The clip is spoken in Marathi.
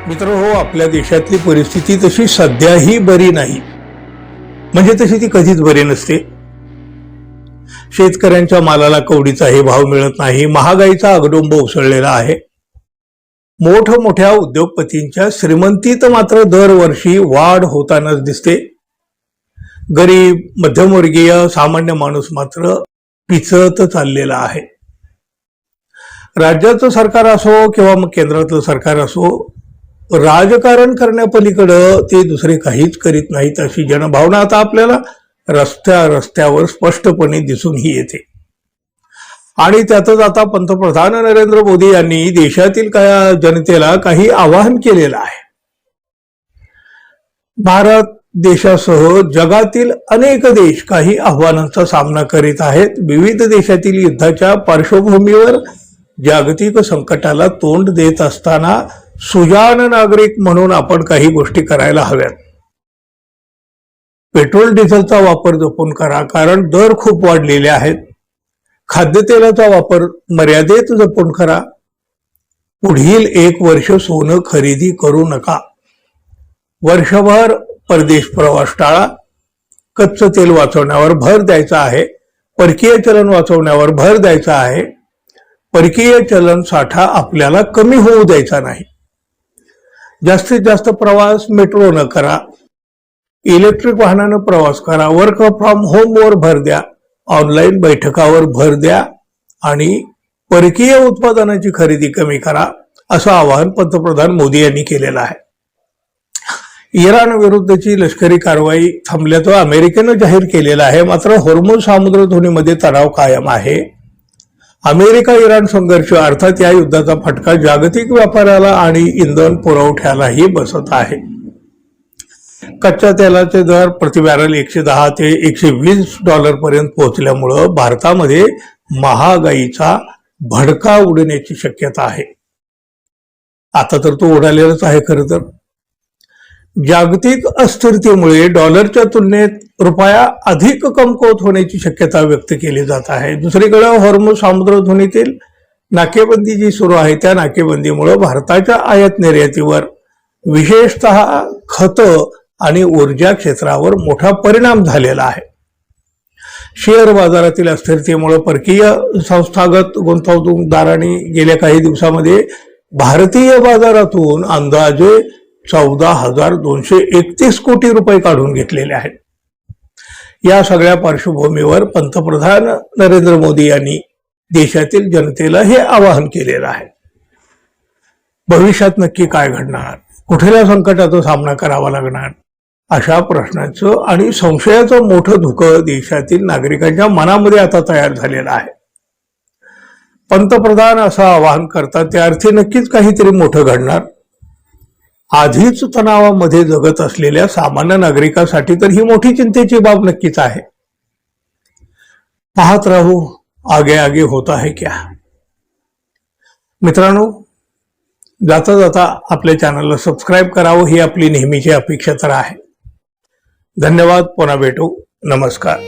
मित्रांनो, आपल्या देशातली परिस्थिती तशी सध्याही बरी नाही, म्हणजे तशी ती कधीच बरी नसते. शेतकऱ्यांच्या मालाला कवडीचाही भाव मिळत नाही, महागाईचा आगडोंब उसळलेला आहे. मोठमोठ्या उद्योगपतींच्या श्रीमंतीत मात्र दरवर्षी वाढ होतानाच दिसते. गरीब, मध्यमवर्गीय, सामान्य माणूस मात्र पिचत चाललेला आहे. राज्याचं सरकार असो किंवा मग केंद्रातलं सरकार असो, राजकारण करण्यापलीकडं ते दुसरे काहीच करीत नाहीत, अशी जनभावना आता आपल्याला रस्त्यावर स्पष्टपणे दिसूनही येते. आणि त्यातच आता पंतप्रधान नरेंद्र मोदी यांनी देशातील जनतेला काही आवाहन केलेलं आहे. भारत देशासह जगातील अनेक देश काही आव्हानांचा सामना करीत आहेत. विविध देशातील युद्धाच्या पार्श्वभूमीवर जागतिक संकटाला तोंड देत असताना सुजाण नागरिक म्हणून आपण काही गोष्टी करायला हव्यात. पेट्रोल डिझेलचा वापर जपून करा, कारण दर खूप वाढलेले आहेत. खाद्यतेलाचा वापर मर्यादेत जपून करा. पुढील 1 वर्ष सोनं खरेदी करू नका. वर्षभर परदेश प्रवास टाळा. कच्चं तेल वाचवण्यावर भर द्यायचा आहे. परकीय चलन वाचवण्यावर भर द्यायचा आहे. परकीय चलन साठा आपल्याला कमी होऊ द्यायचा नाही. जास्तीत जास्त प्रवास मेट्रोनं करा. इलेक्ट्रिक वाहनानं प्रवास करा. वर्क फ्रॉम होमवर भर द्या. ऑनलाईन बैठकावर भर द्या आणि परकीय उत्पादनाची खरेदी कमी करा, असं आवाहन पंतप्रधान मोदी यांनी केलेलं आहे. इराण विरुद्धची लष्करी कारवाई थांबल्याचं अमेरिकेनं जाहीर केलेलं आहे. मात्र होर्मुझ सामुद्रधुनीमध्ये तणाव कायम आहे. अमेरिका इराण संघर्ष अर्थात या युद्धाचा फटका जागतिक व्यापाराला आणि इंधन पुरवठ्यालाही बसत आहे. कच्च्या तेलाचे दर प्रति बॅरल 110 ते 120 डॉलर पर्यंत पोहोचल्यामुळं भारतामध्ये महागाईचा भडका उडण्याची शक्यता आहे. आता तर तो उडालेलाच आहे. खरं तर जागतिक अस्थिरतेमुळे डॉलरच्या तुलनेत रुपया अधिक कमकुवत होण्याची शक्यता व्यक्त केली जात आहे. दुसरीकडे होर्मुझ सामुद्रधुनीतील नाकेबंदी जी सुरू आहे, त्या नाकेबंदीमुळे भारताच्या आयात निर्यातीवर, विशेषतः खतं आणि ऊर्जा क्षेत्रावर मोठा परिणाम झालेला आहे. शेअर बाजारातील अस्थिरतेमुळे परकीय संस्थागत गुंतवणूकदारांनी गेल्या काही दिवसामध्ये भारतीय बाजारातून अंदाजे 14,231 कोटी रुपये काढून घेतलेले आहेत. या सगळ्या पार्श्वभूमीवर पंतप्रधान नरेंद्र मोदी यांनी देशातील जनतेला हे आवाहन केलेलं आहे. भविष्यात नक्की काय घडणार, कुठल्या संकटाचा सामना करावा लागणार, अशा प्रश्नाचं आणि संशयाचं मोठं धुकं देशातील नागरिकांच्या मनामध्ये आता तयार झालेलं आहे. पंतप्रधान असं आवाहन करतात त्या अर्थी नक्कीच काहीतरी मोठं घडणार. आधीच तणावामध्ये जगत असलेल्या सामान्य नागरिकांसाठी तर ही मोठी चिंतेची बाब नक्कीच आहे. पाहत राहू, आगे आगे होता है क्या. मित्रांनो, जाता जाता आपल्या चॅनलला सबस्क्राईब करावं ही आपली नेहमीची अपेक्षा तर आहे. धन्यवाद. पुन्हा भेटू. नमस्कार.